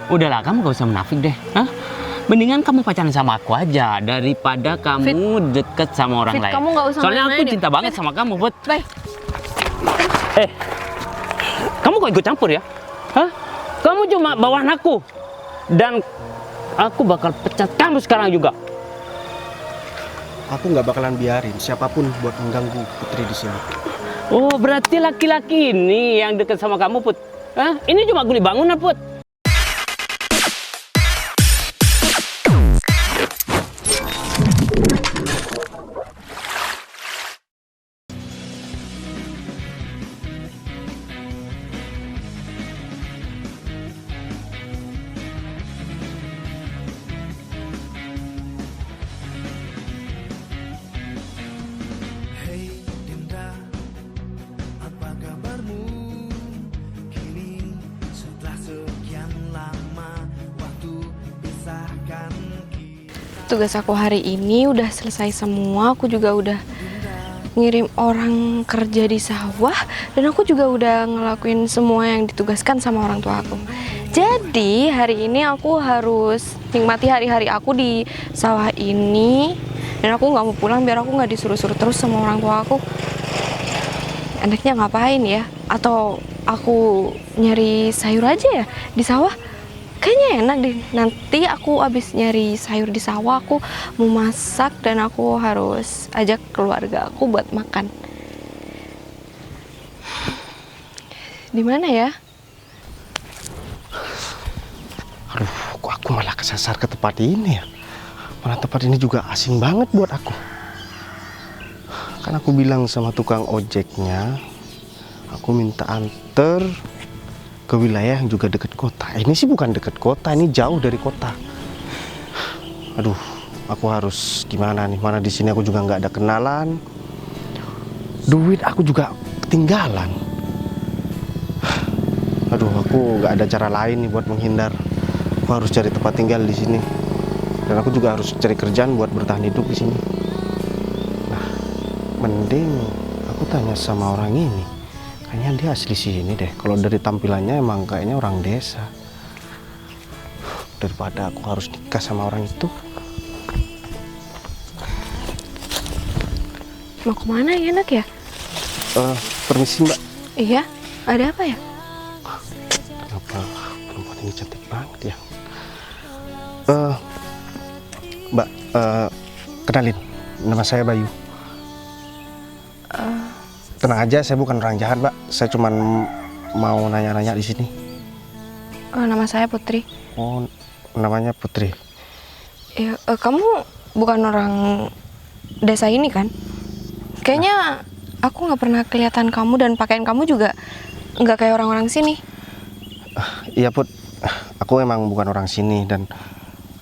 Udahlah, kamu gak usah menafik deh. Hah? Mendingan kamu pacaran sama aku aja daripada kamu deket sama orang lain. Kamu gak usah Soalnya aku main-main cinta banget sama kamu, Put. Baik. Kamu kok ikut campur ya? Hah? Kamu cuma bawahan aku. Dan aku bakal pecat kamu sekarang juga. Aku nggak bakalan biarin siapapun buat mengganggu Putri di sini. Oh, berarti laki-laki ini yang deket sama kamu, Put. Hah? Ini cuma kuli bangunan, Put. Tugas aku hari ini udah selesai semua. Aku juga udah ngirim orang kerja di sawah. Dan aku juga udah ngelakuin semua yang ditugaskan sama orang tua aku. Jadi hari ini aku harus nikmati hari-hari aku di sawah ini. Dan aku gak mau pulang biar aku gak disuruh-suruh terus sama orang tua aku. Enaknya ngapain ya? Atau aku nyari sayur aja ya di sawah? Kayaknya enak deh, nanti aku abis nyari sayur di sawah, aku mau masak dan aku harus ajak keluarga aku buat makan. Di mana ya? Aduh, kok aku malah kesasar ke tempat ini ya? Malah tempat ini juga asing banget buat aku. Kan aku bilang sama tukang ojeknya, aku minta anter ke wilayah yang juga dekat kota. Ini sih bukan dekat kota, ini jauh dari kota. Aduh, aku harus gimana nih? Mana di sini aku juga nggak ada kenalan. Duit aku juga ketinggalan. Aduh, aku nggak ada cara lain nih buat menghindar. Aku harus cari tempat tinggal di sini. Dan aku juga harus cari kerjaan buat bertahan hidup di sini. Nah, mending aku tanya sama orang ini. Kayaknya dia asli sini deh. Kalau dari tampilannya emang kayaknya orang desa. Daripada aku harus nikah sama orang itu. Mau kemana ya enak ya? Permisi Mbak. Iya, ada apa ya? Kenapa perempuan ini cantik banget ya? Mbak, kenalin. Nama saya Bayu. Tenang aja, saya bukan orang jahat, Mbak. Saya cuma mau nanya-nanya di sini. Nama saya Putri. Oh, namanya Putri. Ya, kamu bukan orang desa ini kan? Kayaknya aku nggak pernah kelihatan kamu dan pakaian kamu juga nggak kayak orang-orang sini. Iya, Put. Aku emang bukan orang sini dan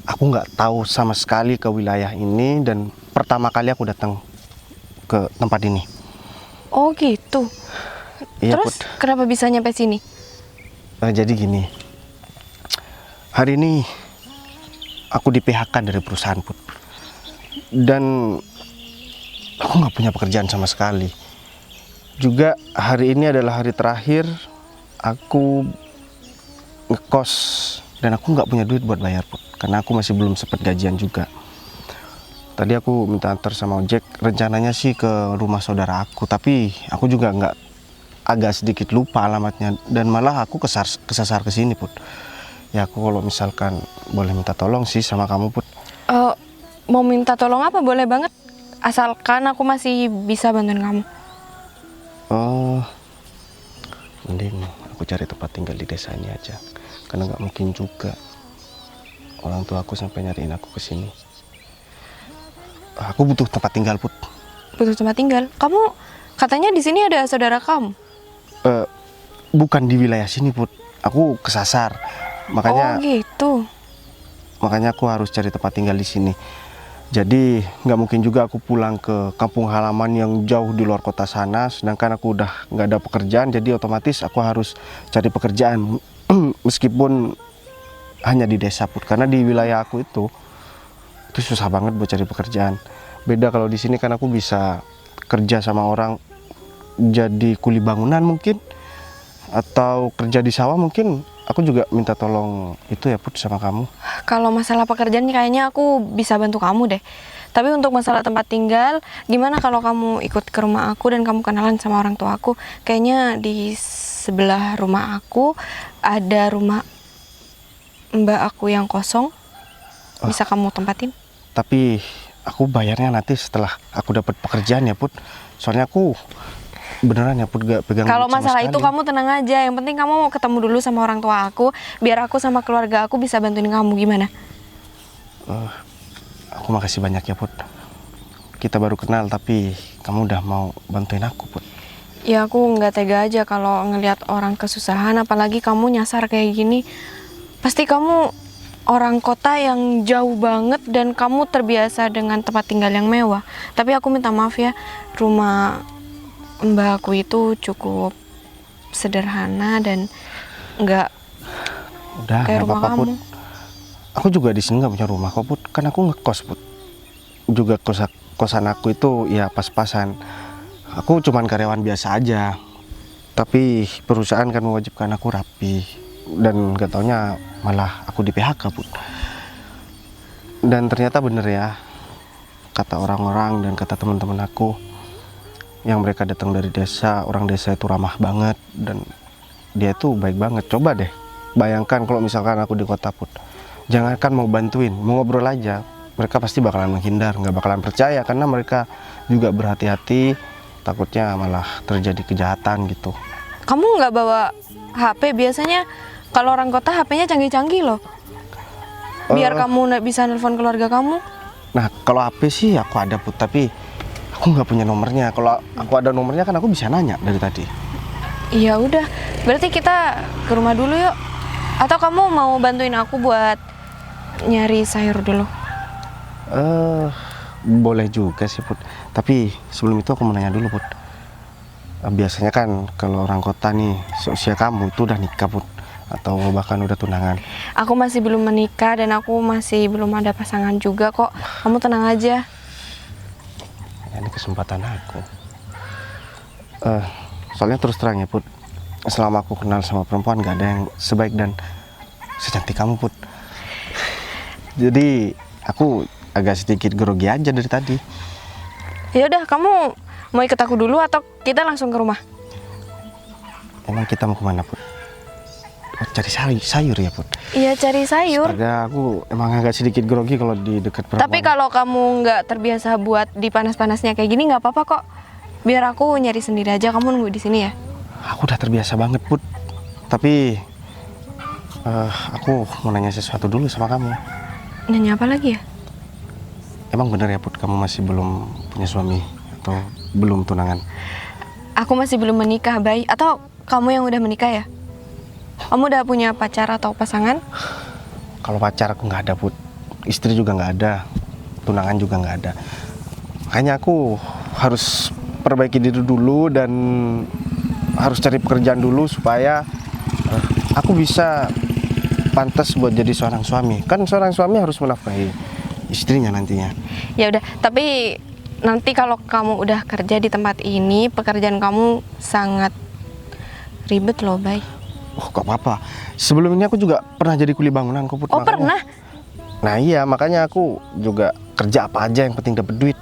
aku nggak tahu sama sekali ke wilayah ini dan pertama kali aku datang ke tempat ini. Oh gitu. Iya, Terus Put. kenapa bisa nyampe sini? Jadi gini, hari ini aku di PHK dari perusahaan, Put. Dan aku nggak punya pekerjaan sama sekali. Juga hari ini adalah hari terakhir aku ngekos dan aku nggak punya duit buat bayar, Put. Karena aku masih belum sempat gajian juga. Tadi aku minta antar sama ojek, rencananya sih ke rumah saudara aku, tapi aku juga agak sedikit lupa alamatnya dan malah aku kesasar ke sini, Put. Ya aku kalau misalkan boleh minta tolong sih sama kamu, Put. Mau minta tolong apa? Boleh banget. Asalkan aku masih bisa bantuin kamu. Oh, mending aku cari tempat tinggal di desa ini aja, karena nggak mungkin juga orang tua aku sampai nyariin aku ke sini. Aku butuh tempat tinggal, Put. Butuh tempat tinggal? Kamu katanya di sini ada saudara kamu? Bukan di wilayah sini, Put. Aku kesasar. Makanya. Oh gitu. Makanya aku harus cari tempat tinggal di sini. Jadi nggak mungkin juga aku pulang ke kampung halaman yang jauh di luar kota sana. Sedangkan aku udah nggak ada pekerjaan. Jadi otomatis aku harus cari pekerjaan meskipun hanya di desa, Put. Karena di wilayah aku itu susah banget buat cari pekerjaan. Beda kalau di sini kan aku bisa kerja sama orang jadi kuli bangunan mungkin, atau kerja di sawah mungkin aku juga minta tolong itu ya Put sama kamu. Kalau masalah pekerjaan kayaknya aku bisa bantu kamu deh. Tapi untuk masalah tempat tinggal, gimana kalau kamu ikut ke rumah aku dan kamu kenalan sama orang tua aku? Kayaknya di sebelah rumah aku ada rumah mbak aku yang kosong. Bisa kamu tempatin? Tapi aku bayarnya nanti setelah aku dapat pekerjaan ya Put. Soalnya aku beneran ya Put gak pegang Kalau duit sama masalah itu sekali. kamu tenang aja. Yang penting kamu mau ketemu dulu sama orang tua aku, biar aku sama keluarga aku bisa bantuin kamu. Gimana? Aku makasih banyak ya Put. Kita baru kenal tapi kamu udah mau bantuin aku Put. Ya aku nggak tega aja kalau ngelihat orang kesusahan, apalagi kamu nyasar kayak gini. Pasti kamu orang kota yang jauh banget dan kamu terbiasa dengan tempat tinggal yang mewah. Tapi aku minta maaf ya, rumah mbak aku itu cukup sederhana dan nggak Udah kayak nggak rumah apa-apa Put. kamu. Aku juga di sini nggak punya rumah kok Put. Kan aku ngekos Put. Juga kosan aku itu ya pas-pasan. Aku cuman karyawan biasa aja. Tapi perusahaan kan mewajibkan aku rapi. Dan gak taunya malah aku di PHK Put. Dan ternyata bener ya, kata orang-orang dan kata teman-teman aku, yang mereka datang dari desa, orang desa itu ramah banget dan dia itu baik banget. Coba deh bayangkan kalau misalkan aku di kota Put. Jangankan mau bantuin, mau ngobrol aja, mereka pasti bakalan menghindar, nggak bakalan percaya karena mereka juga berhati-hati, takutnya malah terjadi kejahatan gitu. Kamu nggak bawa HP? Biasanya kalau orang kota HP-nya canggih-canggih loh. Biar kamu bisa nelpon keluarga kamu. Nah kalau HP sih aku ada Put, tapi aku nggak punya nomornya. Kalau aku ada nomornya kan aku bisa nanya dari tadi. Iya udah, berarti kita ke rumah dulu yuk. Atau kamu mau bantuin aku buat nyari sayur dulu? Boleh juga sih Put. Tapi sebelum itu aku mau nanya dulu Put. Biasanya kan kalau orang kota nih seusia kamu itu udah nikah Put, atau bahkan udah tunangan. Aku masih belum menikah dan aku masih belum ada pasangan juga kok. Kamu tenang aja. Ini kesempatan aku. Soalnya terus terang ya Put, selama aku kenal sama perempuan gak ada yang sebaik dan secantik kamu Put. Jadi aku agak sedikit grogi aja dari tadi. Ya udah, kamu mau ikut aku dulu atau kita langsung ke rumah? Emang kita mau kemana Put? Oh, cari sayur ya Put? Iya, cari sayur. Astaga, aku emang agak sedikit grogi kalau di dekat perempuan. Tapi kalau kamu nggak terbiasa buat di panas-panasnya kayak gini nggak apa-apa kok. Biar aku nyari sendiri aja, kamu nunggu di sini ya. Aku udah terbiasa banget Put. Tapi aku mau nanya sesuatu dulu sama kamu. Nanya apa lagi ya? Emang bener ya Put, kamu masih belum punya suami atau belum tunangan? Aku masih belum menikah, Bay. Atau kamu yang udah menikah ya? Kamu udah punya pacar atau pasangan? Kalau pacar aku nggak ada Put, istri juga nggak ada, tunangan juga nggak ada. Makanya aku harus perbaiki diri dulu dan harus cari pekerjaan dulu supaya aku bisa pantas buat jadi seorang suami. Kan seorang suami harus menafkahi istrinya nantinya. Ya udah, tapi nanti kalau kamu udah kerja di tempat ini, pekerjaan kamu sangat ribet loh, Bay. Oh, gak apa-apa. Sebelum ini aku juga pernah jadi kuli bangunan kok Put. Oh, pernah? Nah iya, makanya aku juga kerja apa aja yang penting dapat duit.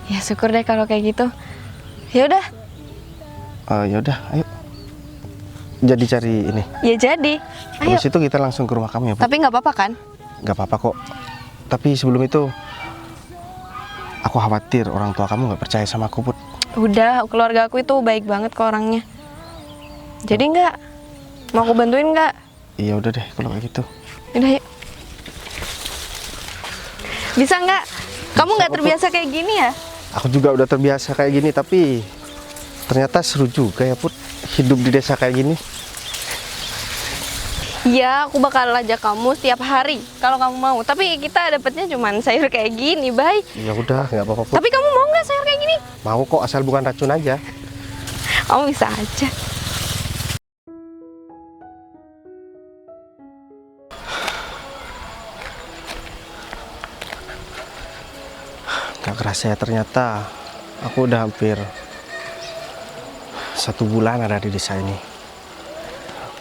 Ya syukur deh kalau kayak gitu. Ya udah. Ya udah, ayo. Jadi cari ini. Ya jadi. Ayo. Habis itu kita langsung ke rumah kamu ya Put. Tapi nggak apa-apa kan? Gak apa-apa kok. Tapi sebelum itu aku khawatir orang tua kamu nggak percaya sama aku Put. Udah, keluarga aku itu baik banget kok orangnya. Jadi nggak? Mau aku bantuin nggak? Iya udah deh kalau kayak gitu. Udah yuk. Bisa nggak? Kamu nggak kok, terbiasa kayak gini ya? Aku juga udah terbiasa kayak gini, tapi ternyata seru juga ya Put hidup di desa kayak gini. Iya, aku bakal ajak kamu setiap hari kalau kamu mau. Tapi kita dapetnya cuman sayur kayak gini, Bay. Ya udah, nggak apa-apa Put. Tapi kamu mau nggak sayur kayak gini? Mau kok, asal bukan racun aja. Kamu bisa aja. Gak kerasa ya, ternyata aku udah hampir 1 bulan ada di desa ini.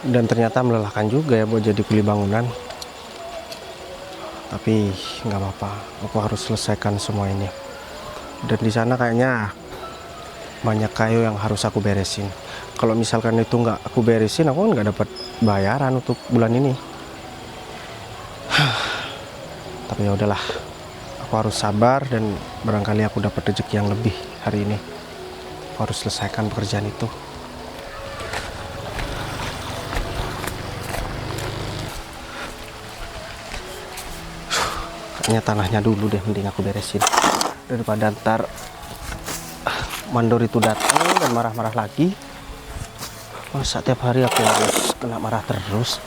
Dan ternyata melelahkan juga ya buat jadi kuli bangunan. Tapi nggak apa-apa, aku harus selesaikan semua ini. Dan di sana kayaknya banyak kayu yang harus aku beresin. Kalau misalkan itu nggak aku beresin, aku nggak dapat bayaran untuk bulan ini. Tapi ya udahlah, aku harus sabar dan barangkali aku dapat rezeki yang lebih hari ini. Aku harus selesaikan pekerjaan itu. Kayaknya tanahnya dulu deh, mending aku beresin daripada ntar mandor itu datang dan marah-marah lagi. Masa tiap hari aku harus kena marah terus?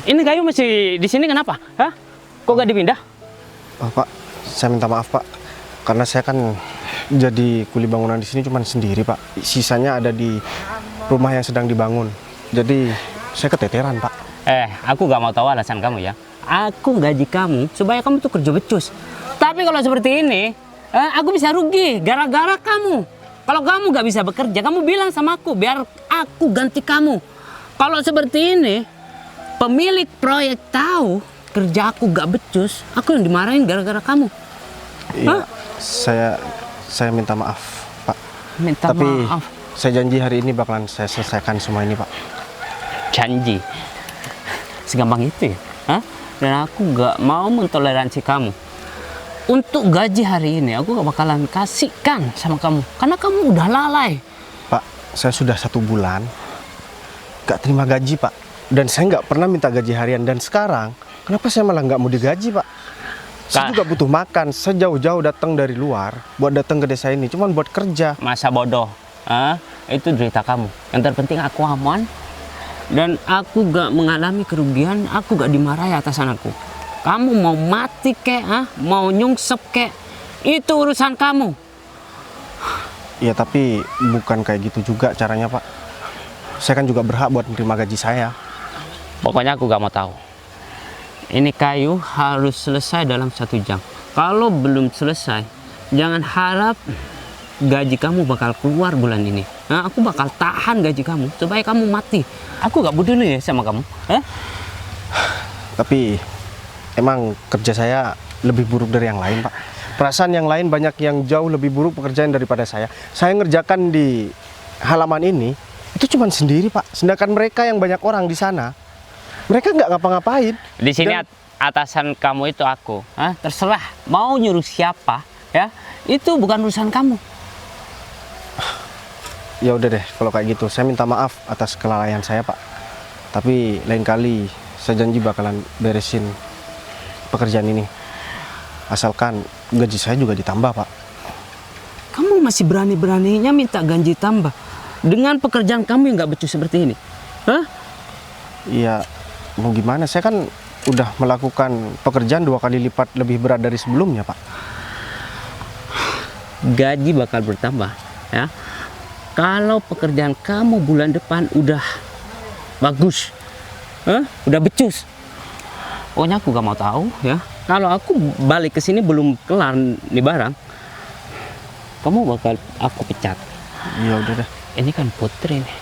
Ini kayu masih di sini kenapa? Hah? Kok gak dipindah? Pak, saya minta maaf Pak, karena saya kan jadi kuli bangunan di sini cuma sendiri Pak. Sisanya ada di rumah yang sedang dibangun. Jadi saya keteteran Pak. Aku gak mau tahu alasan kamu ya. Aku gaji kamu supaya kamu tuh kerja becus. Tapi kalau seperti ini, aku bisa rugi gara-gara kamu. Kalau kamu gak bisa bekerja, kamu bilang sama aku biar aku ganti kamu. Kalau seperti ini, pemilik proyek tahu kerja aku gak becus, aku yang dimarahin gara-gara kamu. Iya, saya minta maaf Pak. Minta Tapi maaf. saya janji hari ini bakalan saya selesaikan semua ini Pak. Janji? Segampang itu ya? Hah? Dan aku gak mau mentoleransi kamu. Untuk gaji hari ini aku gak bakalan kasihkan sama kamu karena kamu udah lalai. Pak, saya sudah 1 bulan gak terima gaji Pak. Dan saya gak pernah minta gaji harian. Dan sekarang kenapa saya malah gak mau digaji Pak? Saya juga butuh makan. Saya jauh-jauh datang dari luar buat datang ke desa ini cuman buat kerja. Masa bodoh? Itu derita kamu. Yang terpenting aku aman dan aku gak mengalami kerugian. Aku gak dimarahi atasan aku. Kamu mau mati kek, mau nyungsep kek, itu urusan kamu. Ya tapi bukan kayak gitu juga caranya Pak. Saya kan juga berhak buat menerima gaji saya. Pokoknya aku gak mau tahu. Ini kayu harus selesai dalam 1 jam. Kalau belum selesai, jangan harap gaji kamu bakal keluar bulan ini. Aku bakal tahan gaji kamu supaya kamu mati. Aku gak peduli ya sama kamu. Tapi emang kerja saya lebih buruk dari yang lain Pak. Perasaan yang lain banyak yang jauh lebih buruk pekerjaan daripada saya. Saya ngerjakan di halaman ini itu cuma sendiri Pak. Sedangkan mereka yang banyak orang di sana, mereka nggak ngapa-ngapain. Di sini atasan kamu itu aku. Terserah mau nyuruh siapa ya. Itu bukan urusan kamu. Ya udah deh kalau kayak gitu. Saya minta maaf atas kelalaian saya Pak. Tapi lain kali saya janji bakalan beresin pekerjaan ini. Asalkan gaji saya juga ditambah Pak. Kamu masih berani-beraninya minta gaji tambah dengan pekerjaan kamu yang nggak becus seperti ini. Iya, mau gimana? Saya kan udah melakukan pekerjaan 2 kali lipat lebih berat dari sebelumnya Pak. Gaji bakal bertambah ya. Kalau pekerjaan kamu bulan depan udah bagus, udah becus. Pokoknya aku gak mau tahu ya. Kalau aku balik ke sini belum kelar nih barang, kamu bakal aku pecat. Ya udah deh. Ini kan Putri nih.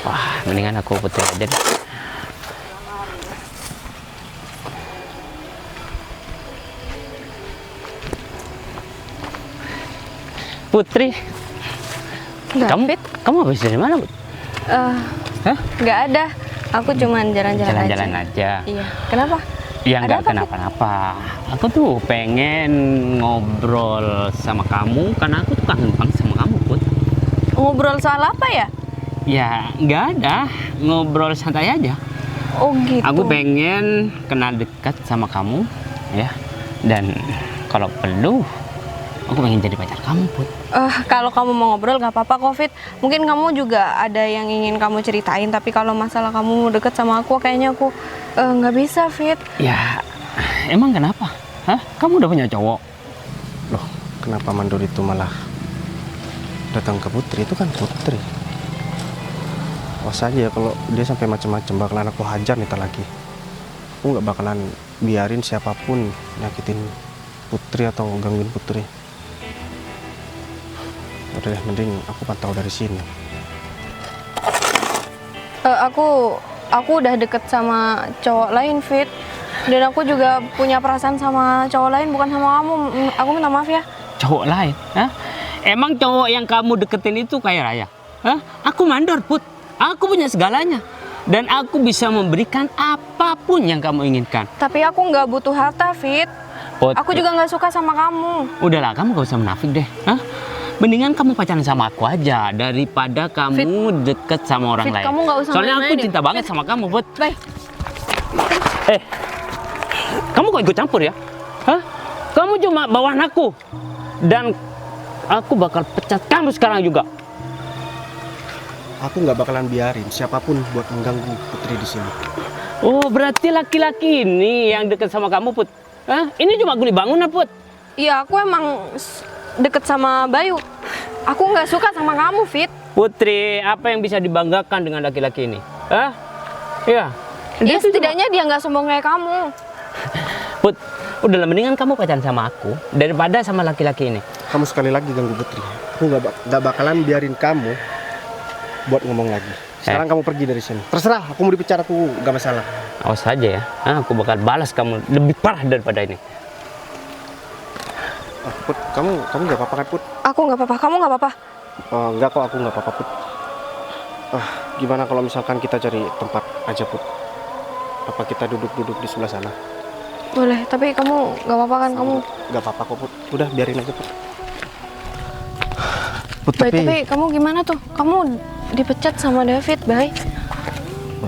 Wah, mendingan aku Putri aja deh. Putri, David? kamu habis dari mana, Bu? Nggak ada. Aku cuman jalan-jalan aja. Jalan-jalan aja. Iya. Kenapa? Ya Ada nggak apa, kenapa-napa. Aku tuh pengen ngobrol sama kamu karena aku tuh kangen banget sama kamu, Put. Ngobrol soal apa ya? Ya nggak ada, ngobrol santai aja. Oh gitu. Aku pengen kenal dekat sama kamu, ya. Dan kalau perlu, aku pengen jadi pacar kamu, Put. Kalau kamu mau ngobrol nggak apa-apa, Covid. Mungkin kamu juga ada yang ingin kamu ceritain. Tapi kalau masalah kamu mau deket sama aku, kayaknya aku nggak bisa, Fit. Ya, emang kenapa? Kamu udah punya cowok? Loh, kenapa mandor itu malah datang ke Putri? Itu kan Putri. Awas aja ya kalau dia sampai macam-macam bakalan aku hajar ntar lagi. Aku nggak bakalan biarin siapapun nyakitin Putri atau gangguin Putri. Udah deh, mending aku pantau dari sini. Aku udah deket sama cowok lain, Fit. Dan aku juga punya perasaan sama cowok lain, bukan sama kamu. Aku minta maaf ya. Cowok lain? Hah? Emang cowok yang kamu deketin itu kayak Raya? Hah? Aku mandor, Put. Aku punya segalanya. Dan aku bisa memberikan apapun yang kamu inginkan. Tapi aku nggak butuh harta, Fit. Put, Aku juga nggak suka sama kamu. udahlah, kamu gak usah menafik deh. Hah? Mendingan kamu pacaran sama aku aja daripada kamu deket sama orang Fit, lain. kamu nggak usah Soalnya aku main-main cinta banget sama kamu, Put. Baik. Kamu kok ikut campur ya? Hah? Kamu cuma bawahan aku. Dan aku bakal pecat kamu sekarang juga. Aku nggak bakalan biarin siapapun buat mengganggu Putri di sini. Oh, berarti laki-laki ini yang deket sama kamu, Put. Hah? Ini cuma guli bangunan, Put. Iya, aku emang deket sama Bayu. Aku nggak suka sama kamu, Fit. Putri, apa yang bisa dibanggakan dengan laki-laki ini? Hah? Iya. Ya setidaknya dia nggak sombong kayak kamu. Put, udahlah mendingan kamu pacaran sama aku daripada sama laki-laki ini. Kamu sekali lagi ganggu Putri. Aku nggak bakalan biarin kamu buat ngomong lagi. Sekarang kamu pergi dari sini. Terserah, aku mau dipecat, aku nggak masalah. Awas saja ya. Aku bakal balas kamu lebih parah daripada ini. Put, kamu nggak apa-apa kan, Put? Aku nggak apa-apa, kamu nggak apa-apa. Enggak kok, aku nggak apa-apa, Put. Gimana kalau misalkan kita cari tempat aja, Put? Apa kita duduk-duduk di sebelah sana? Boleh, tapi kamu nggak apa-apa kan? Kamu Nggak apa-apa kok, Put. Udah, biarin aja, Put. Put, Baik, tapi kamu gimana tuh? Kamu dipecat sama David, Bay.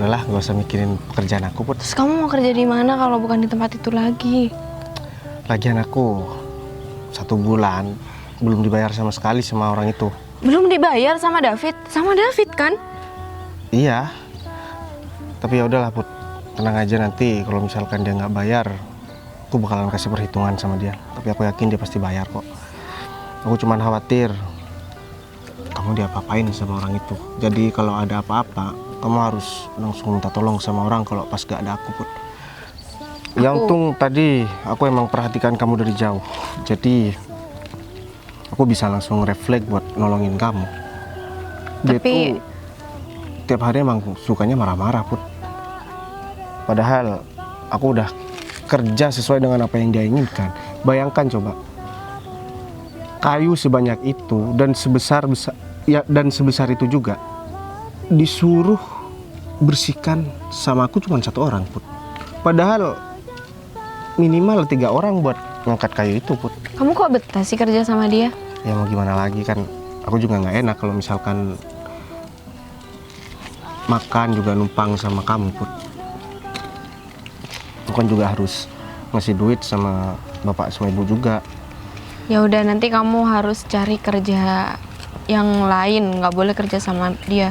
udahlah, nggak usah mikirin pekerjaan aku, Put. Terus kamu mau kerja di mana kalau bukan di tempat itu lagi? Lagian aku 1 bulan belum dibayar sama sekali sama orang itu. Belum dibayar sama David? Sama David kan? Iya. Tapi ya udahlah, Put. Tenang aja, nanti kalau misalkan dia nggak bayar, aku bakalan kasih perhitungan sama dia. Tapi aku yakin dia pasti bayar kok. Aku cuman khawatir kamu diapa-apain sama orang itu. Jadi kalau ada apa-apa, kamu harus langsung minta tolong sama orang kalau pas gak ada aku, Put. Ya untung tadi aku emang perhatikan kamu dari jauh. Jadi aku bisa langsung refleks buat nolongin kamu. Dia Tapi- tuh tiap hari emang sukanya marah-marah, Put. Padahal aku udah kerja sesuai dengan apa yang dia inginkan. Bayangkan coba, kayu sebanyak itu dan sebesar itu juga disuruh bersihkan sama aku cuma 1 orang, Put. Padahal minimal 3 orang buat ngangkat kayu itu, Put. Kamu kok betah sih kerja sama dia? Ya mau gimana lagi, kan aku juga nggak enak kalau misalkan makan juga numpang sama kamu, Put. Aku kan juga harus ngasih duit sama bapak sama ibu juga. Ya udah, nanti kamu harus cari kerja yang lain, nggak boleh kerja sama dia.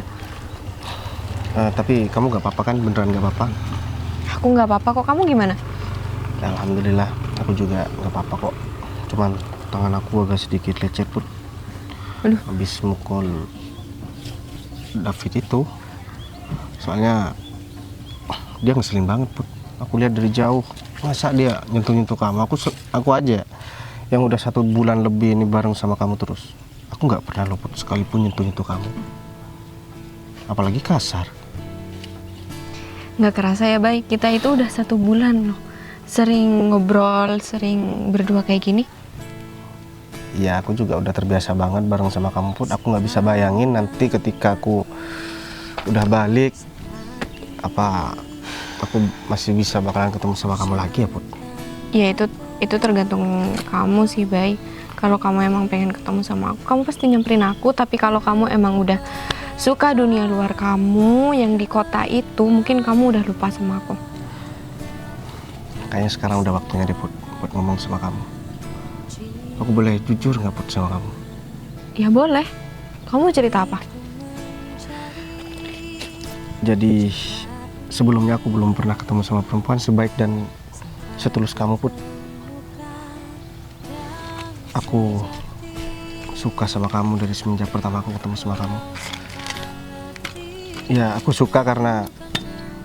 Tapi kamu nggak apa-apa kan? Beneran nggak apa-apa? Aku nggak apa-apa kok. Kamu gimana? Ya, alhamdulillah, aku juga nggak apa-apa kok. Cuman tangan aku agak sedikit lecet, Put. Aduh. Habis mukul David itu. Soalnya dia ngeselin banget, Put. Aku lihat dari jauh, masa dia nyentuh-nyentuh kamu. Aku aja yang udah 1 bulan lebih ini bareng sama kamu terus. Aku nggak pernah loh, Put, sekalipun nyentuh-nyentuh kamu. Apalagi kasar. Nggak kerasa ya, Bay. Kita itu udah 1 bulan loh. Sering ngobrol, sering berdua kayak gini. Iya, aku juga udah terbiasa banget bareng sama kamu, Put. Aku nggak bisa bayangin nanti ketika aku udah balik, apa aku masih bisa bakalan ketemu sama kamu lagi ya, Put? Ya itu tergantung kamu sih, Bay. Kalau kamu emang pengen ketemu sama aku, kamu pasti nyamperin aku. Tapi kalau kamu emang udah suka dunia luar kamu yang di kota itu, mungkin kamu udah lupa sama aku. Kayaknya sekarang udah waktunya deh, Put, buat ngomong sama kamu. Aku boleh jujur nggak, Put, sama kamu? Ya boleh. Kamu cerita apa? Jadi sebelumnya aku belum pernah ketemu sama perempuan sebaik dan setulus kamu, Put. Aku suka sama kamu dari semenjak pertama aku ketemu sama kamu. Ya, aku suka karena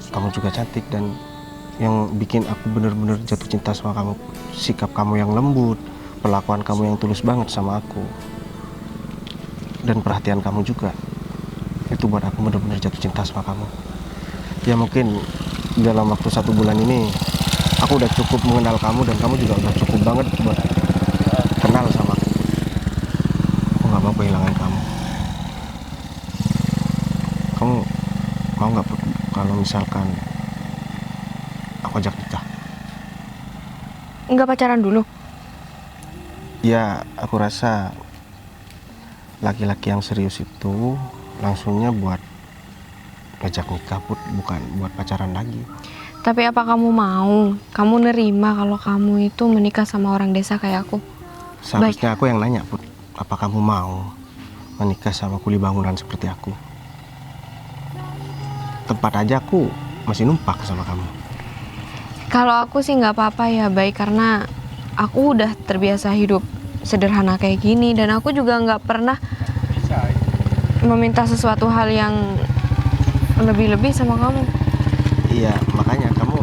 kamu juga cantik dan yang bikin aku bener-bener jatuh cinta sama kamu. Sikap kamu yang lembut, perlakuan kamu yang tulus banget sama aku, dan perhatian kamu juga. Itu buat aku bener-bener jatuh cinta sama kamu. Ya mungkin dalam waktu 1 bulan ini aku udah cukup mengenal kamu, dan kamu juga udah cukup banget buat kenal sama aku. Aku gak mau kehilangan kamu. Kamu mau gak Put, kalau misalkan aku ajak nikah? Nggak pacaran dulu? Ya, aku rasa laki-laki yang serius itu langsungnya buat ajak nikah Put, bukan buat pacaran lagi. Tapi apa kamu mau? Kamu nerima kalau kamu itu menikah sama orang desa kayak aku? Seharusnya aku yang nanya Put, apa kamu mau menikah sama kuli bangunan seperti aku? Tempat aja aku masih numpak sama kamu. Kalau aku sih nggak apa-apa ya, baik, karena aku udah terbiasa hidup sederhana kayak gini, dan aku juga nggak pernah meminta sesuatu hal yang lebih-lebih sama kamu. Iya, makanya kamu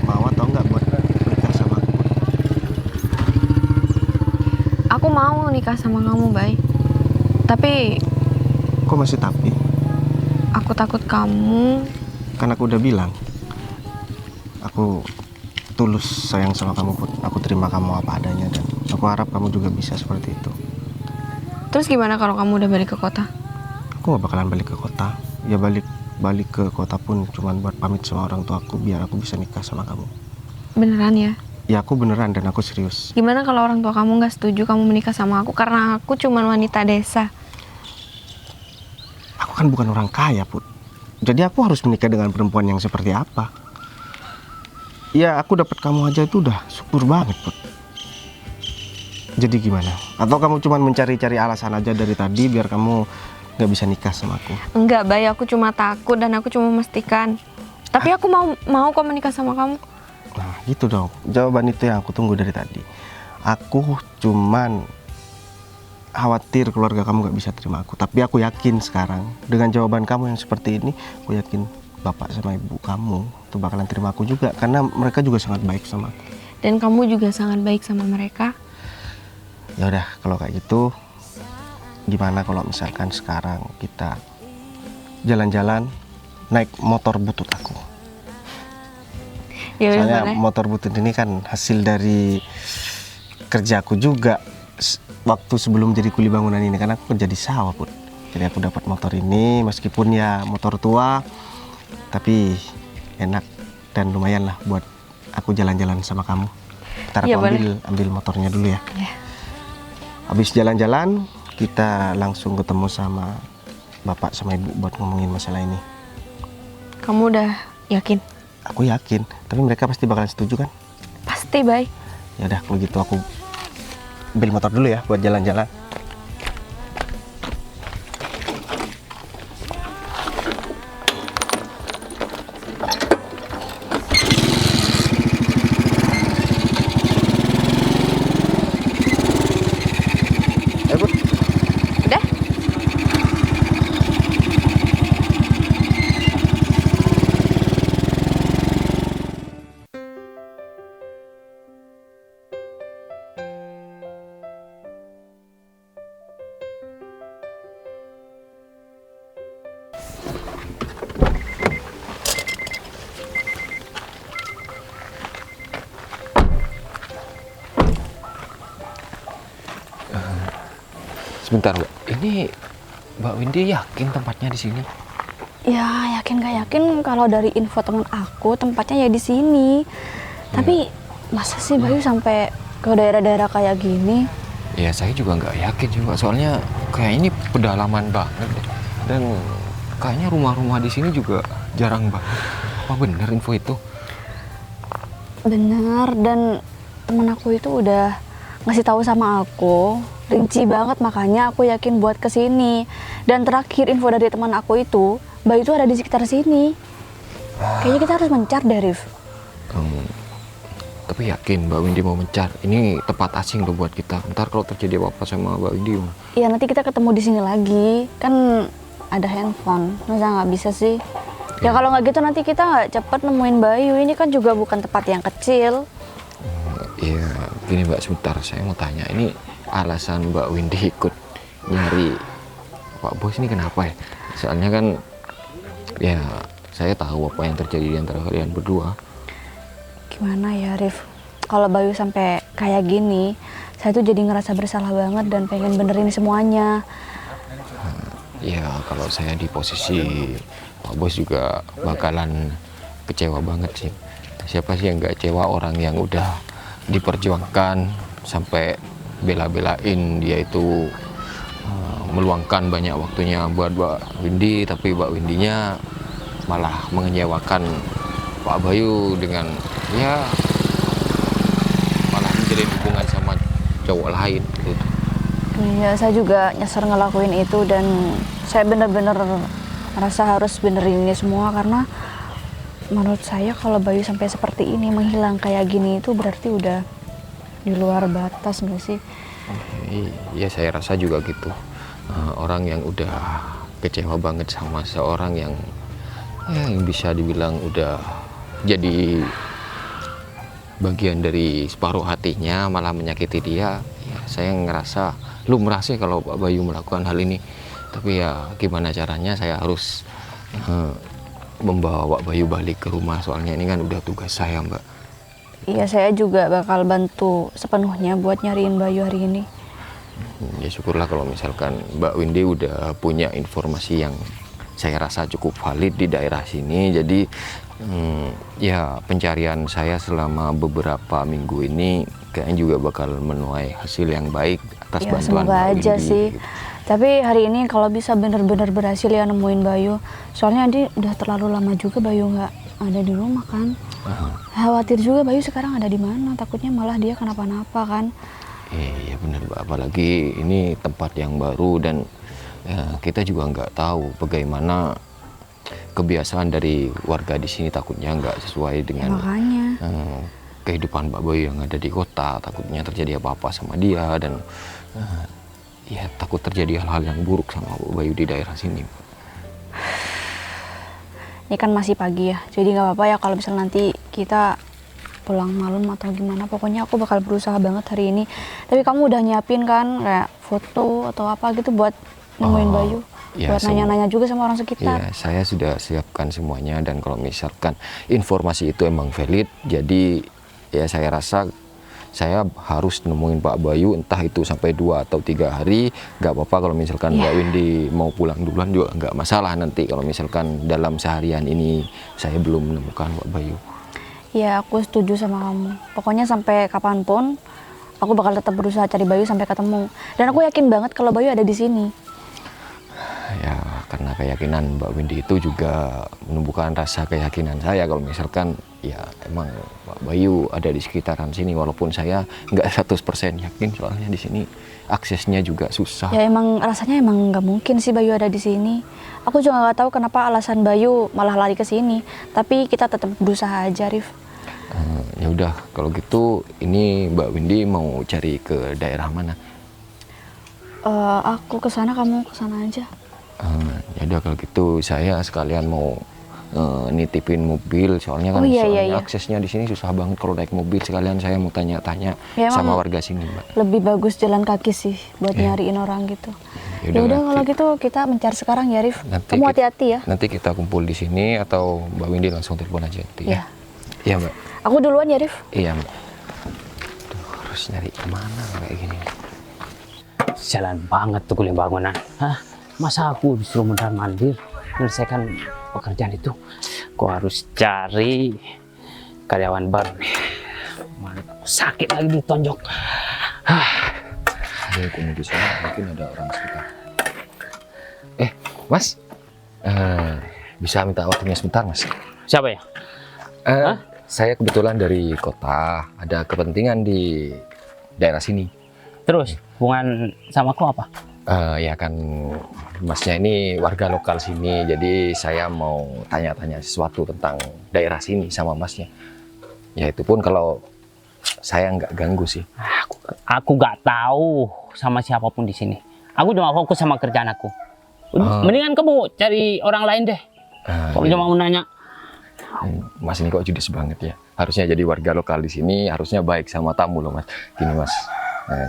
mau atau enggak buat nikah sama aku? Aku mau nikah sama kamu, Bay. Tapi Kok masih tapi? aku takut kamu. Kan aku udah bilang, aku tulus sayang sama kamu Put. Aku terima kamu apa adanya, dan aku harap kamu juga bisa seperti itu. Terus gimana kalau kamu udah balik ke kota? Aku gak bakalan balik ke kota. Ya balik ke kota pun cuman buat pamit sama orang tua aku biar aku bisa nikah sama kamu. Beneran ya? Ya aku beneran, dan aku serius. Gimana kalau orang tua kamu nggak setuju kamu menikah sama aku karena aku cuman wanita desa? Aku kan bukan orang kaya Put. Jadi aku harus menikah dengan perempuan yang seperti apa? Ya aku dapat kamu aja itu udah syukur banget Put. Jadi gimana? Atau kamu cuman mencari-cari alasan aja dari tadi biar kamu gak bisa nikah sama aku? Enggak, Bay, aku cuma takut dan aku cuma memastikan. Tapi aku mau kok menikah sama kamu. Nah gitu dong, jawaban itu yang aku tunggu dari tadi. Aku cuman khawatir keluarga kamu gak bisa terima aku. Tapi aku yakin sekarang dengan jawaban kamu yang seperti ini, aku yakin bapak sama ibu kamu tuh bakalan terima aku juga, karena mereka juga sangat baik sama aku. Dan kamu juga sangat baik sama mereka. Ya udah, kalau kayak gitu gimana kalau misalkan sekarang kita jalan-jalan naik motor butut aku? Ya udah, Soalnya boleh. motor butut ini kan hasil dari kerjaku juga waktu sebelum jadi kuli bangunan ini, karena aku kerja di sawah Put. Jadi aku dapat motor ini, meskipun ya motor tua, tapi enak dan lumayan lah buat aku jalan-jalan sama kamu. Ntar Iya, aku ambil motornya dulu ya. Ya. Habis jalan-jalan kita langsung ketemu sama bapak sama ibu buat ngomongin masalah ini. Kamu udah yakin? Aku yakin, tapi mereka pasti bakalan setuju kan? Pasti, Bay. Ya udah, kalau gitu aku ambil motor dulu ya buat jalan-jalan. Ayo Put. Udah? Sebentar Mbak, ini Mbak Windy yakin tempatnya di sini? Ya, yakin gak yakin kalau dari info teman aku tempatnya ya di sini. Tapi masa sih Bayu sampai ke daerah-daerah kayak gini? Ya saya juga nggak yakin sih Mbak, soalnya kayak ini pedalaman banget deh. Dan kayaknya rumah-rumah di sini juga jarang banget. Apa bener info itu? Bener, dan temen aku itu udah ngasih tahu sama aku rinci banget, makanya aku yakin buat kesini. Dan terakhir info dari teman aku itu Bayu itu ada di sekitar sini. Kayaknya kita harus mencar deh, Rif. Tapi yakin Mbak Windy mau mencar? Ini tempat asing loh buat kita. Ntar kalau terjadi apa-apa sama Mbak Windy, Iya, nanti kita ketemu di sini lagi. Kan ada handphone, masa nggak bisa sih? Ya kalau nggak gitu nanti kita nggak cepet nemuin Bayu. Ini kan juga bukan tempat yang kecil. Iya, gini Mbak, sebentar saya mau tanya. Ini alasan Mbak Windy ikut nyari Pak Bos ini kenapa ya? Soalnya kan ya saya tahu apa yang terjadi di antara kalian berdua. Gimana ya Rif? Kalau Bayu sampai kayak gini, saya tuh jadi ngerasa bersalah banget dan pengen benerin semuanya. Ya kalau saya di posisi Pak Bos juga bakalan kecewa banget sih. Siapa sih yang nggak kecewa orang yang udah diperjuangkan sampai bela-belain dia itu meluangkan banyak waktunya buat Mbak Windy, tapi Mbak Windy-nya malah mengecewakan Pak Bayu dengan ya malah menjalin hubungan sama cowok lain gitu. Ya saya juga nyasar ngelakuin itu dan saya bener-bener merasa harus benerin ini semua karena menurut saya kalau Bayu sampai seperti ini menghilang kayak gini itu berarti udah di luar batas nggak sih? Iya saya rasa juga gitu. Orang yang udah kecewa banget sama seorang yang yang bisa dibilang udah jadi bagian dari separuh hatinya malah menyakiti dia, ya saya ngerasa lumrah sih kalau Pak Bayu melakukan hal ini. Tapi ya gimana caranya, saya harus membawa Pak Bayu balik ke rumah, soalnya ini kan udah tugas saya, Mbak. Iya, saya juga bakal bantu sepenuhnya buat nyariin Bayu hari ini. Ya syukurlah kalau misalkan Mbak Windy udah punya informasi yang saya rasa cukup valid di daerah sini. Jadi ya pencarian saya selama beberapa minggu ini kayaknya juga bakal menuai hasil yang baik atas Ya bantuan semoga Mbak aja Windy, sih. gitu. Tapi hari ini kalau bisa bener-bener berhasil ya nemuin Bayu. Soalnya Andi udah terlalu lama juga Bayu nggak ada di rumah kan. Khawatir juga Bayu sekarang ada di mana. Takutnya malah dia kenapa-napa kan. Iya benar Mbak, apalagi ini tempat yang baru dan ya, kita juga nggak tahu bagaimana kebiasaan dari warga di sini, takutnya nggak sesuai dengan Makanya. kehidupan Mbak Bayu yang ada di kota. Takutnya terjadi apa-apa sama dia dan ya takut terjadi hal-hal yang buruk sama Mbak Bayu di daerah sini. Ini kan masih pagi ya. Jadi nggak apa-apa ya kalau misalnya nanti kita pulang malam atau gimana. Pokoknya aku bakal berusaha banget hari ini. Tapi kamu udah nyiapin kan kayak foto atau apa gitu buat nemuin Bayu? Ya, buat nanya-nanya juga sama orang sekitar. Iya, saya sudah siapkan semuanya dan kalau misalkan informasi itu emang valid, jadi ya saya rasa saya harus nemuin Pak Bayu, entah itu sampai 2 atau 3 hari, nggak apa-apa kalau misalkan Mbak Windy mau pulang duluan juga nggak masalah nanti kalau misalkan dalam seharian ini saya belum menemukan Pak Bayu. Ya, aku setuju sama kamu. Pokoknya sampai kapanpun, aku bakal tetap berusaha cari Bayu sampai ketemu. Dan aku yakin banget kalau Bayu ada di sini. Ya, karena keyakinan Mbak Windy itu juga menumbuhkan rasa keyakinan saya kalau misalkan ya emang Pak Bayu ada di sekitaran sini, walaupun saya nggak 100% yakin soalnya di sini aksesnya juga susah. Ya emang rasanya emang nggak mungkin sih Bayu ada di sini. Aku juga nggak tahu kenapa alasan Bayu malah lari ke sini. Tapi kita tetap berusaha aja, Rif. Ya udah kalau gitu ini Mbak Windy mau cari ke daerah mana? Aku ke sana, kamu ke sana aja. Ya udah kalau gitu saya sekalian mau nitipin mobil, soalnya kan Iya. aksesnya di sini susah banget kalau naik mobil. Sekalian saya mau tanya-tanya Ya, sama emang warga sini, Mbak. lebih bagus jalan kaki sih buat nyariin orang gitu. Ya udah kalau gitu kita mencari sekarang ya, Rif. Kamu hati-hati ya. Nanti kita kumpul di sini atau Mbak Windy langsung telepon aja nanti ya. Iya, Mbak. Aku duluan ya, Rif. Iya, Mbak. Duh, harus nyari kemana kayak gini? Jalan banget tuh kuliah bangunan. Hah? Masa aku disuruh mondar-mandir menyelesaikan pekerjaan itu? Kok harus cari karyawan baru nih? Mana aku sakit lagi ditonjok. Ayo aku di sana mungkin ada orang sekitar. Mas, bisa minta waktunya sebentar, Mas? Siapa ya? Saya kebetulan dari kota, ada kepentingan di daerah sini. Terus hubungan sama aku apa? Ya kan Masnya ini warga lokal sini, jadi saya mau tanya-tanya sesuatu tentang daerah sini sama Masnya. Ya itu pun kalau saya nggak ganggu sih. Aku nggak tahu sama siapapun di sini. Aku cuma fokus sama kerjaan aku. Mendingan kamu cari orang lain deh. Kalau cuma mau nanya, Mas ini kok judes banget ya. Harusnya jadi warga lokal di sini, harusnya baik sama tamu loh Mas. Gini Mas,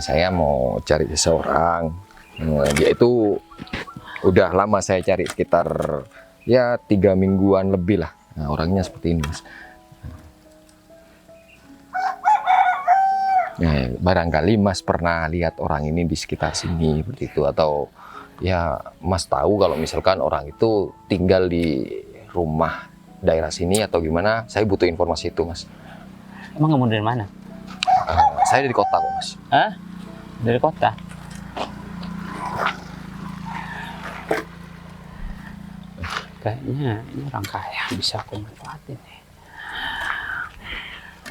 saya mau cari seseorang. Dia itu udah lama saya cari, sekitar ya 3 mingguan lebih lah. Nah, orangnya seperti ini Mas. Nah, barangkali Mas pernah lihat orang ini di sekitar sini seperti itu, atau ya Mas tahu kalau misalkan orang itu tinggal di rumah daerah sini atau gimana. Saya butuh informasi itu Mas. emang kamu dari mana? Saya dari kota kok Mas. Hah? Dari kota? Kayaknya ini orang kaya, bisa aku manfaatin nih.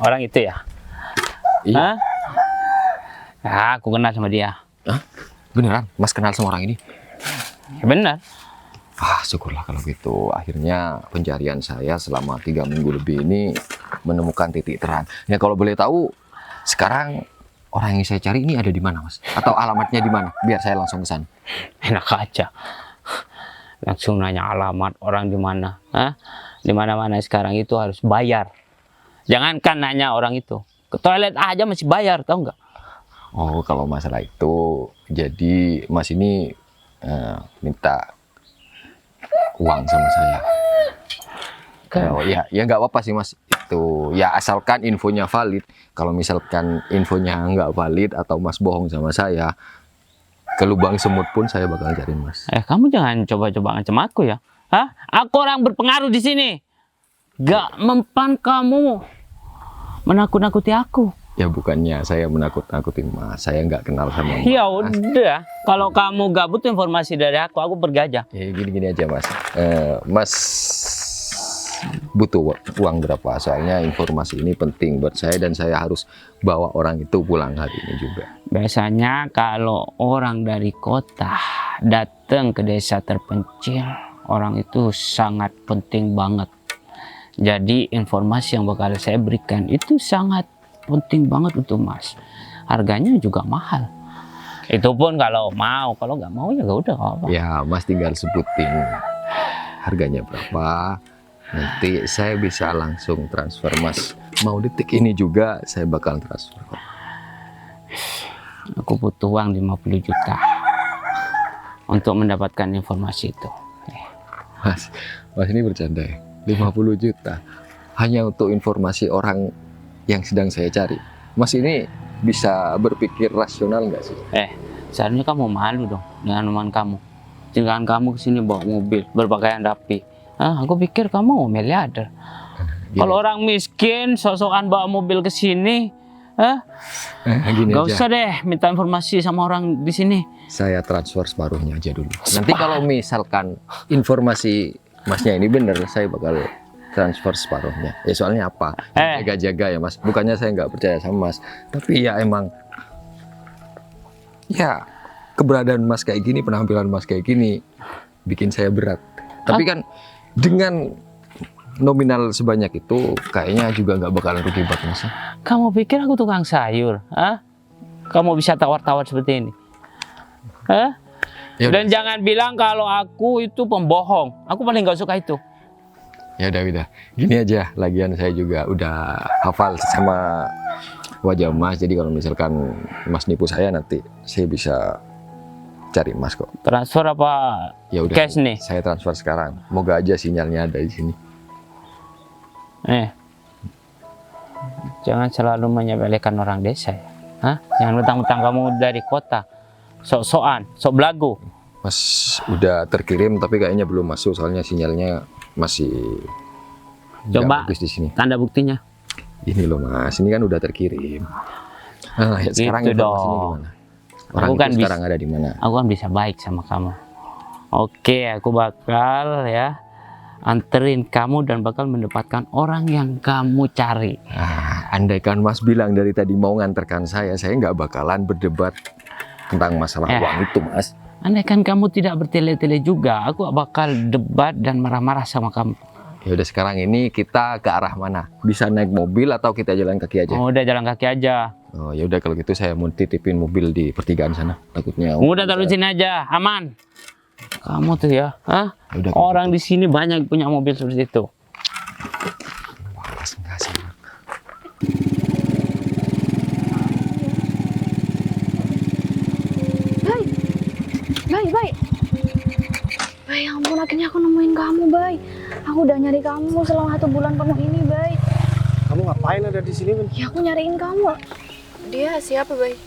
Orang itu ya? Iya. Hah? Ya, aku kenal sama dia. Hah? Beneran Mas kenal sama orang ini? Ya, benar. Syukurlah kalau gitu. Akhirnya pencarian saya selama 3 minggu lebih ini menemukan titik terang. Ya kalau boleh tahu, sekarang orang yang saya cari ini ada di mana Mas? Atau alamatnya di mana? Biar saya langsung ke sana. Enak aja. Langsung nanya alamat orang di mana. Hah? Di mana-mana sekarang itu harus bayar. Jangankan nanya orang itu. Ke toilet aja masih bayar, tahu nggak? Oh, kalau masalah itu, jadi Mas ini minta uang sama saya. Oh ya, ya nggak apa-apa sih Mas. Itu ya asalkan infonya valid. Kalau misalkan infonya nggak valid atau Mas bohong sama saya, ke lubang semut pun saya bakal cari Mas. Kamu jangan coba-coba ngancam aku ya. Hah? Aku orang berpengaruh di sini. Gak mempan kamu menakut-nakuti aku. Ya bukannya saya menakut-nakutin Mas. Saya nggak kenal sama Mas. Ya udah, kalau kamu gak butuh informasi dari aku pergi aja. Ya gini-gini aja Mas. Mas butuh uang berapa? Soalnya informasi ini penting buat saya dan saya harus bawa orang itu pulang hari ini juga. Biasanya kalau orang dari kota datang ke desa terpencil, orang itu sangat penting banget. Jadi informasi yang bakal saya berikan itu sangat penting banget untuk Mas. Harganya juga mahal. Itu pun kalau mau, kalau nggak mau ya nggak udah apa. Ya Mas tinggal sebutin harganya berapa. Nanti saya bisa langsung transfer Mas. Mau detik ini juga saya bakal transfer. Aku butuh uang 50 juta untuk mendapatkan informasi itu. Mas ini bercanda ya? 50 juta hanya untuk informasi orang yang sedang saya cari. Mas ini bisa berpikir rasional nggak sih? Seharusnya kamu malu dong dengan omongan kamu. Jangan kamu kesini bawa mobil, berpakaian rapi. Aku pikir kamu miliarder. Kalau orang miskin, sosokan bawa mobil ke sini, gini gak aja. usah deh minta informasi sama orang di sini. Saya transfer separuhnya aja dulu. Nanti kalau misalkan informasi Masnya ini bener, saya bakal transfer separuhnya. Ya soalnya apa? Jaga-jaga ya Mas. Bukannya saya nggak percaya sama Mas, tapi ya emang ya keberadaan Mas kayak gini, penampilan Mas kayak gini bikin saya berat. Tapi kan dengan nominal sebanyak itu kayaknya juga nggak bakalan rugi buat Mas. Kamu pikir aku tukang sayur? Kamu bisa tawar-tawar seperti ini? Ya Dan udah. jangan bilang kalau aku itu pembohong. Aku paling nggak suka itu. Ya udah. Gini aja, lagian saya juga udah hafal sama wajah Mas. Jadi kalau misalkan Mas nipu saya, nanti saya bisa cari Mas kok. Transfer apa Ya udah. cash nih? Saya transfer sekarang. Moga aja sinyalnya ada di sini. Jangan selalu menyepelekan orang desa ya. Jangan mentang-mentang kamu dari kota. Sok-sokan, sok belagu. Mas udah terkirim tapi kayaknya belum masuk, soalnya sinyalnya masih nggak Coba bagus di sini. tanda buktinya. Ini loh Mas, ini kan udah terkirim. Ya sekarang Gitu informasinya dong. gimana? Orang Aku kan itu sekarang ada di mana? Aku kan bisa baik sama kamu. Oke, aku bakal ya anterin kamu dan bakal mendapatkan orang yang kamu cari. Andaikan Mas bilang dari tadi mau nganterkan saya nggak bakalan berdebat tentang masalah uang itu Mas. Andaikan kamu tidak bertele-tele juga, aku bakal debat dan marah-marah sama kamu. Ya udah, sekarang ini kita ke arah mana? Bisa naik mobil atau kita jalan kaki aja? Udah jalan kaki aja. Oh ya udah, kalau gitu saya mau titipin mobil di pertigaan sana. Takutnya Udah taruh sini aja, aman. Kamu tuh ya, hah? Udah, Orang di sini banyak punya mobil seperti itu. Waras enggak sih? Bay, Bay. Bay, ya ampun, akhirnya aku nemuin kamu, Bay. Aku udah nyari kamu selama 1 bulan penuh ini, Bay. Kamu ngapain ada di sini, Win? Ya, aku nyariin kamu. Dia siapa, Bay?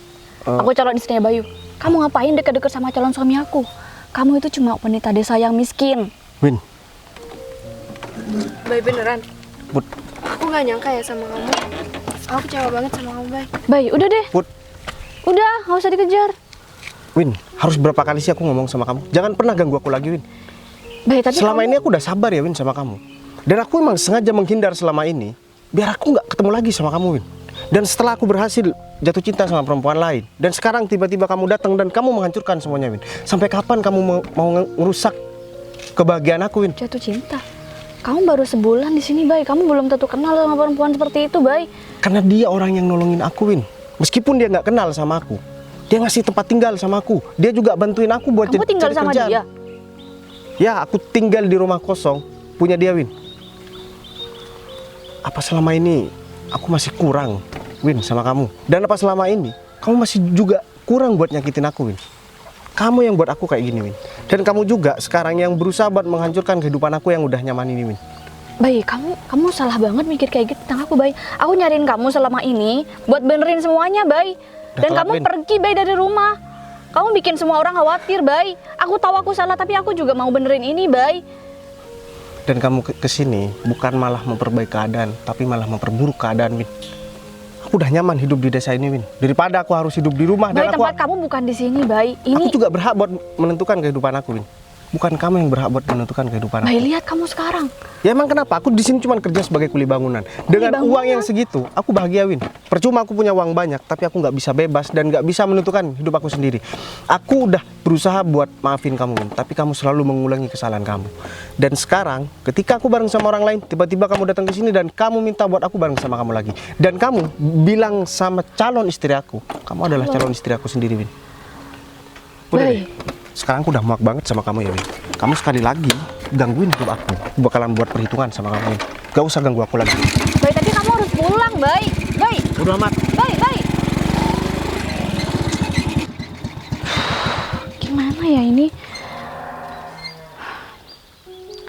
Aku calon istrinya Bayu. Kamu ngapain deket-deket sama calon suami aku? Kamu itu cuma wanita desa yang miskin. Win, Bay beneran? Put. Aku nggak nyangka ya sama kamu. Aku kecewa banget sama kamu, Bay. Bay, udah deh. Put. Udah, nggak usah dikejar. Win, harus berapa kali sih aku ngomong sama kamu? Jangan pernah ganggu aku lagi, Win. Bay, tadi Selama kamu... ini aku udah sabar ya, Win, sama kamu. Dan aku emang sengaja menghindar selama ini, biar aku nggak ketemu lagi sama kamu, Win. Dan setelah aku berhasil jatuh cinta sama perempuan lain, dan sekarang tiba-tiba kamu datang dan kamu menghancurkan semuanya, Win. Sampai kapan kamu mau ngerusak kebahagiaan aku, Win? jatuh cinta. Kamu baru sebulan di sini, Bay. Kamu belum tentu kenal sama perempuan seperti itu, Bay. Karena dia orang yang nolongin aku, Win. Meskipun dia nggak kenal sama aku, dia ngasih tempat tinggal sama aku. Dia juga bantuin aku buat Kamu tinggal cari sama kerjaan. dia? Ya, aku tinggal di rumah kosong punya dia, Win. Apa selama ini aku masih kurang, Win, sama kamu? Dan apa selama ini kamu masih juga kurang buat nyakitin aku, Win? Kamu yang buat aku kayak gini, Win. Dan kamu juga sekarang yang berusaha buat menghancurkan kehidupan aku yang udah nyaman ini, Win. Bay, kamu salah banget mikir kayak gitu tentang aku, Bay. Aku nyariin kamu selama ini buat benerin semuanya, Bay. Dan telat, kamu Win. pergi, Bay, dari rumah. Kamu bikin semua orang khawatir, Bay. Aku tahu aku salah, tapi aku juga mau benerin ini, Bay. Dan kamu kesini bukan malah memperbaiki keadaan, tapi malah memperburuk keadaan, Win. Aku udah nyaman hidup di desa ini, Win. Daripada aku harus hidup di rumah Bay, dan aku tempat kamu bukan di sini, Bay. aku Ini, juga berhak buat menentukan kehidupan aku, Win. Bukan kamu yang berhak buat menentukan kehidupan aku. Bay, lihat kamu sekarang. Ya emang kenapa? Aku di sini cuma kerja sebagai kuli bangunan. Dengan bangunan? uang yang segitu, aku bahagia, Win. Percuma aku punya uang banyak, tapi aku nggak bisa bebas dan nggak bisa menentukan hidup aku sendiri. Aku udah berusaha buat maafin kamu, Win, tapi kamu selalu mengulangi kesalahan kamu. Dan sekarang, ketika aku bareng sama orang lain, tiba-tiba kamu datang ke sini dan kamu minta buat aku bareng sama kamu lagi. Dan kamu bilang sama calon istri aku, kamu adalah calon istri aku sendiri, Win. Udah Bay. deh. Sekarang aku udah muak banget sama kamu ya, Win. Kamu sekali lagi gangguin hidup aku bakalan buat perhitungan sama kamu, Win. Gak usah ganggu aku lagi. Bay, tapi kamu harus pulang, Bay. Bay, Udah amat. Bay, Bay. Gimana ya ini?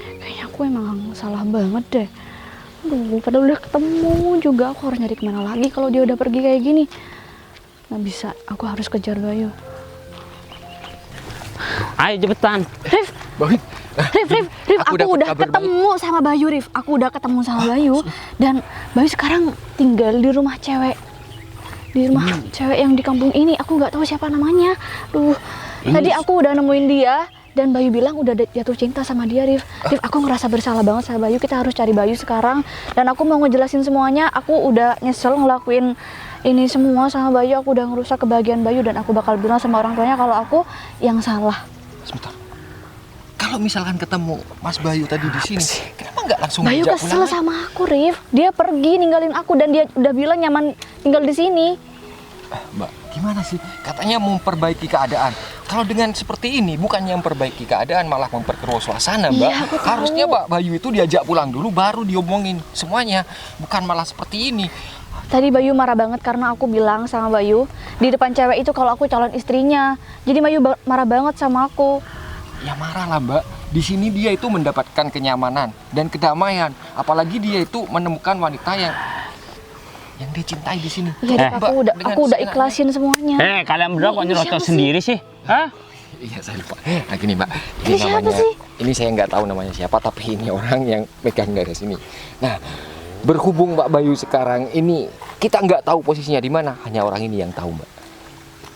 Kayaknya aku emang salah banget deh. Aduh, padahal udah ketemu juga. Aku harus nyari kemana lagi kalau dia udah pergi kayak gini. Nggak bisa, aku harus kejar Bayu. Ayo cepetan. Rif, Rif, aku udah ketemu sama Bayu, Rif. Aku udah ketemu sama Bayu. Dan Bayu sekarang tinggal di rumah cewek. Di rumah cewek yang di kampung ini. Aku nggak tahu siapa namanya. Tadi aku udah nemuin dia. Dan Bayu bilang udah jatuh cinta sama dia, Rif. Rif, aku ngerasa bersalah banget sama Bayu. Kita harus cari Bayu sekarang. Dan aku mau ngejelasin semuanya. Aku udah nyesel ngelakuin ini semua sama Bayu. Aku udah ngerusak kebahagiaan Bayu. Dan aku bakal bilang sama orang tuanya kalau aku yang salah. Sebentar. Kalau misalkan ketemu Mas Bayu tadi di sini, kenapa nggak langsung Bayu ngajak kesel pulang aja? sama aku, Rif. Dia pergi ninggalin aku dan dia udah bilang nyaman tinggal di sini. Mbak, gimana sih? Katanya memperbaiki keadaan. Kalau dengan seperti ini, bukannya memperbaiki keadaan, malah memperkeruh suasana, Mbak. Iya, aku tahu. Harusnya Mbak Bayu itu diajak pulang dulu, baru diomongin semuanya. Bukan malah seperti ini. Tadi Bayu marah banget karena aku bilang sama Bayu di depan cewek itu kalau aku calon istrinya. Jadi Bayu marah banget sama aku. Ya marah lah, Mbak. Di sini dia itu mendapatkan kenyamanan dan kedamaian. Apalagi dia itu menemukan wanita yang dia cintai di sini. Iya, Mbak, aku udah ikhlasin semuanya. Kalian berdua kok Ini nyerocos siapa sih? sendiri sih? Hah? Iya, saya lupa. Nah, gini, Mbak. Ini siapa sih? Ini saya nggak tahu namanya siapa, tapi ini orang yang pegang dari sini. Nah, berhubung Mbak Bayu sekarang ini kita nggak tahu posisinya di mana, hanya orang ini yang tahu, Mbak.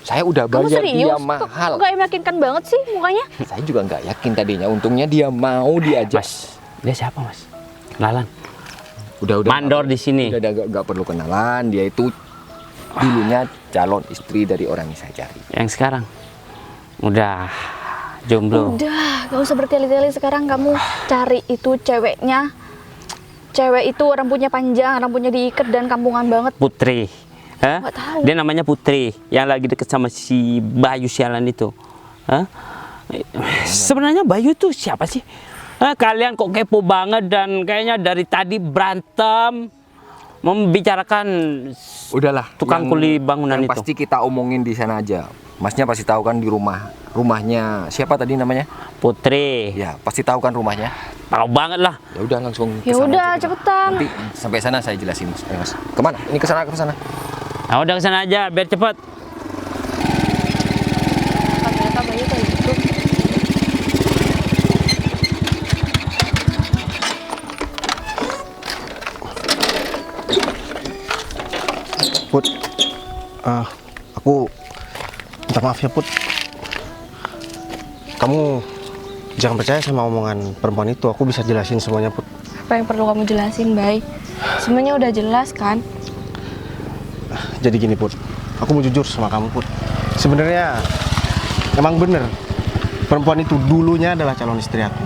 Saya udah Kamu bayar serius? dia Kok mahal. gak meyakinkan banget sih mukanya? Saya juga nggak yakin tadinya. Untungnya dia mau diajak. Mas, dia siapa, Mas? Kenalan. Udah Mandor di sini. Udah nggak perlu kenalan. Dia itu dulunya calon istri dari orang yang saya cari. Yang sekarang udah jomblo. Udah, gak usah bertele-tele sekarang kamu cari itu ceweknya. Cewek itu rambutnya panjang, rambutnya diikat dan kampungan banget. Putri. Hah? Nggak tahu. Dia namanya Putri yang lagi deket sama si Bayu sialan itu. Hah? Sebenarnya Bayu itu siapa sih? Kalian kok kepo banget dan kayaknya dari tadi berantem membicarakan Udahlah, tukang kuli bangunan yang itu. pasti kita omongin di sana aja. Masnya pasti tahu kan di rumahnya siapa tadi namanya? Putri. Ya, pasti tahu kan rumahnya. Tahu banget lah. Ya udah langsung Ya kesana udah, aja kita. cepetan. Nanti sampai sana saya jelasin, Mas. Ayo, Mas. Kemana? Ini ke sana. Nah, udah kesana aja biar cepet. Ternyata Bayu kayak gitu. Put, aku minta maaf ya Put. Kamu jangan percaya sama omongan perempuan itu. Aku bisa jelasin semuanya Put. Apa yang perlu kamu jelasin, Bay? Semuanya udah jelas kan? Jadi gini Put, aku mau jujur sama kamu Put. Sebenarnya emang bener perempuan itu dulunya adalah calon istri aku.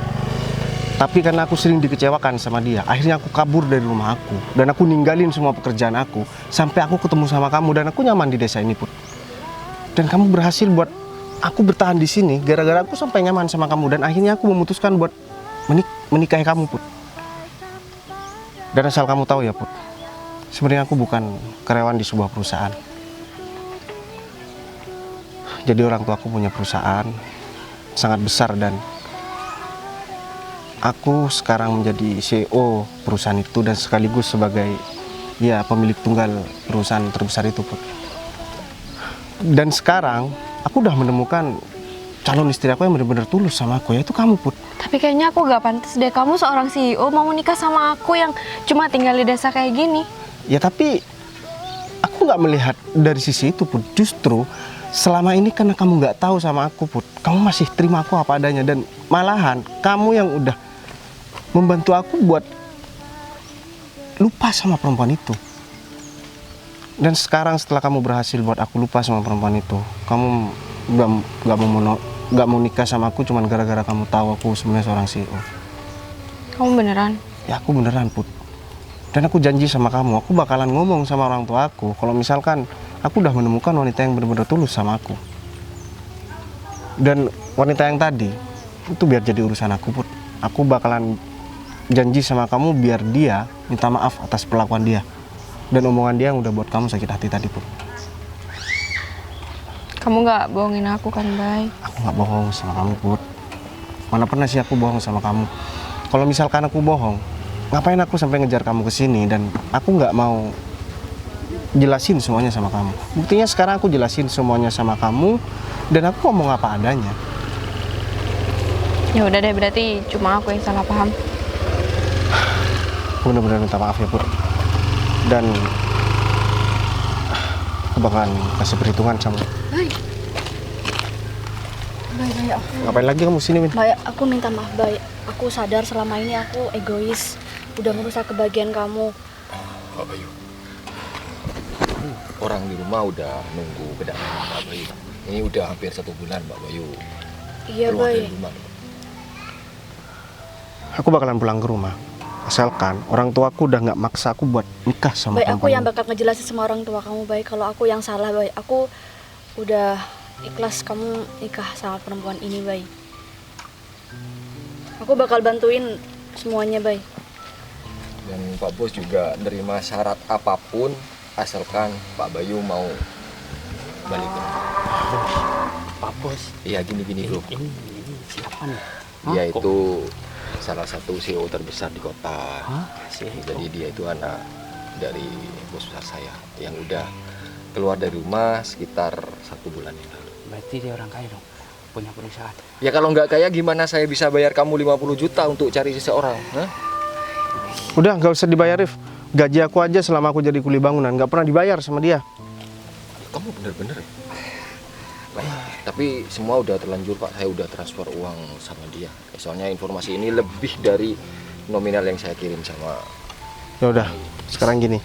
Tapi karena aku sering dikecewakan sama dia, akhirnya aku kabur dari rumah aku dan aku ninggalin semua pekerjaan aku sampai aku ketemu sama kamu dan aku nyaman di desa ini Put. Dan kamu berhasil buat aku bertahan di sini gara-gara aku sampai nyaman sama kamu dan akhirnya aku memutuskan buat menikahi kamu Put. Dan asal kamu tahu ya Put, sebenarnya aku bukan karyawan di sebuah perusahaan. Jadi orang tua aku punya perusahaan sangat besar dan aku sekarang menjadi CEO perusahaan itu dan sekaligus sebagai ya pemilik tunggal perusahaan terbesar itu Put. Dan sekarang aku udah menemukan calon istri aku yang benar-benar tulus sama aku, yaitu kamu Put. Tapi kayaknya aku gak pantas deh. Kamu seorang CEO mau nikah sama aku yang cuma tinggal di desa kayak gini. Ya tapi aku nggak melihat dari sisi itu Put. Justru selama ini karena kamu nggak tahu sama aku Put, kamu masih terima aku apa adanya dan malahan kamu yang udah membantu aku buat lupa sama perempuan itu. Dan sekarang setelah kamu berhasil buat aku lupa sama perempuan itu, kamu nggak mau nikah sama aku cuman gara-gara kamu tahu aku sebenarnya seorang CEO. Kamu beneran? Ya aku beneran Put. Dan aku janji sama kamu, aku bakalan ngomong sama orang tua aku kalau misalkan aku udah menemukan wanita yang benar-benar tulus sama aku. Dan wanita yang tadi itu biar jadi urusan aku Put. Aku bakalan janji sama kamu biar dia minta maaf atas perlakuan dia dan omongan dia yang udah buat kamu sakit hati tadi Put. Kamu gak bohongin aku kan, Bay? Aku nggak bohong sama kamu Put. Mana pernah sih aku bohong sama kamu? Kalau misalkan aku bohong, ngapain aku sampai ngejar kamu ke sini dan aku nggak mau jelasin semuanya sama kamu. Buktinya sekarang aku jelasin semuanya sama kamu dan aku ngomong apa adanya. Ya udah deh, berarti cuma aku yang salah paham. Aku benar-benar minta maaf ya Put. Dan aku bakalan kasih perhitungan sama. Bay, aku. Ngapain lagi kamu sini Min? Bay, aku minta maaf, Bay. Aku sadar selama ini aku egois. Udah merusak kebahagiaan kamu. Pak Bayu. Orang di rumah udah nunggu kedatangan Pak Bayu. Ini udah hampir 1 bulan Pak Bayu. Iya, keluar Bay. dari rumah. Aku bakalan pulang ke rumah. Asalkan orang tua aku udah nggak maksa aku buat nikah sama Bay, aku perempuan yang ini. bakal ngejelasin sama orang tua kamu, Bay. Kalau aku yang salah, Bay. Aku udah ikhlas kamu nikah sama perempuan ini, Bay. Aku bakal bantuin semuanya, Bay. Dan Pak Bos juga nerima syarat apapun asalkan Pak Bayu mau balik ke rumah. Pak Bos, Iya gini bro. ini siapa nih? Dia Kok- itu salah satu CEO terbesar di kota. Hah? CEO? Jadi dia itu anak dari bos besar saya yang udah keluar dari rumah sekitar 1 bulan yang lalu. Berarti dia orang kaya dong, punya perusahaan. Ya kalau nggak kaya gimana saya bisa bayar kamu 50 juta untuk cari seseorang? Hah? Udah nggak usah dibayar Rif. Gaji aku aja selama aku jadi kuli bangunan nggak pernah dibayar sama dia. Kamu bener-bener ya? Tapi semua udah terlanjur Pak, saya udah transfer uang sama dia. Soalnya informasi ini lebih dari nominal yang saya kirim sama. Ya udah, sekarang gini.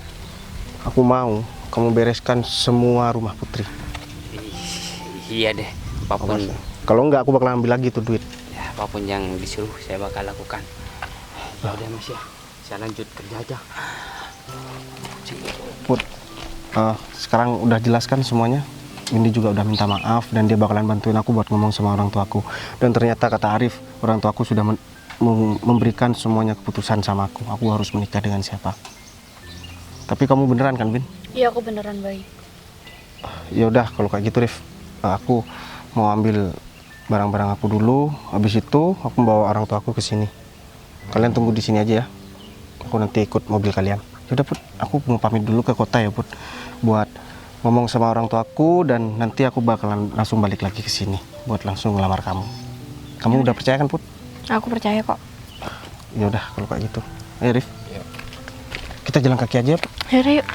Aku mau kamu bereskan semua rumah Putri. Iya deh, apapun, Kalau nggak aku bakal ambil lagi tuh duit. ya, apapun yang disuruh saya bakal lakukan. Ya udah Mas ya, saya lanjut kerja aja. Put, sekarang udah jelaskan semuanya. Windy juga udah minta maaf dan dia bakalan bantuin aku buat ngomong sama orang tuaku. Dan ternyata kata Arif, orang tuaku sudah memberikan semuanya keputusan sama aku. Aku harus menikah dengan siapa. Tapi kamu beneran kan, Bin? Iya, aku beneran baik. Ya udah kalau kayak gitu, Rif. Aku mau ambil barang-barang aku dulu. Habis itu aku bawa orang tuaku ke sini. Kalian tunggu di sini aja ya. Aku nanti ikut mobil kalian. Yaudah Put, aku mau pamit dulu ke kota ya Put, buat ngomong sama orang tuaku dan nanti aku bakalan langsung balik lagi ke sini buat langsung ngelamar kamu. Kamu udah percaya kan Put? Aku percaya kok. Ya udah kalau kayak gitu. Ayo Rif. Kita jalan kaki aja ya Put. Yaudah yuk.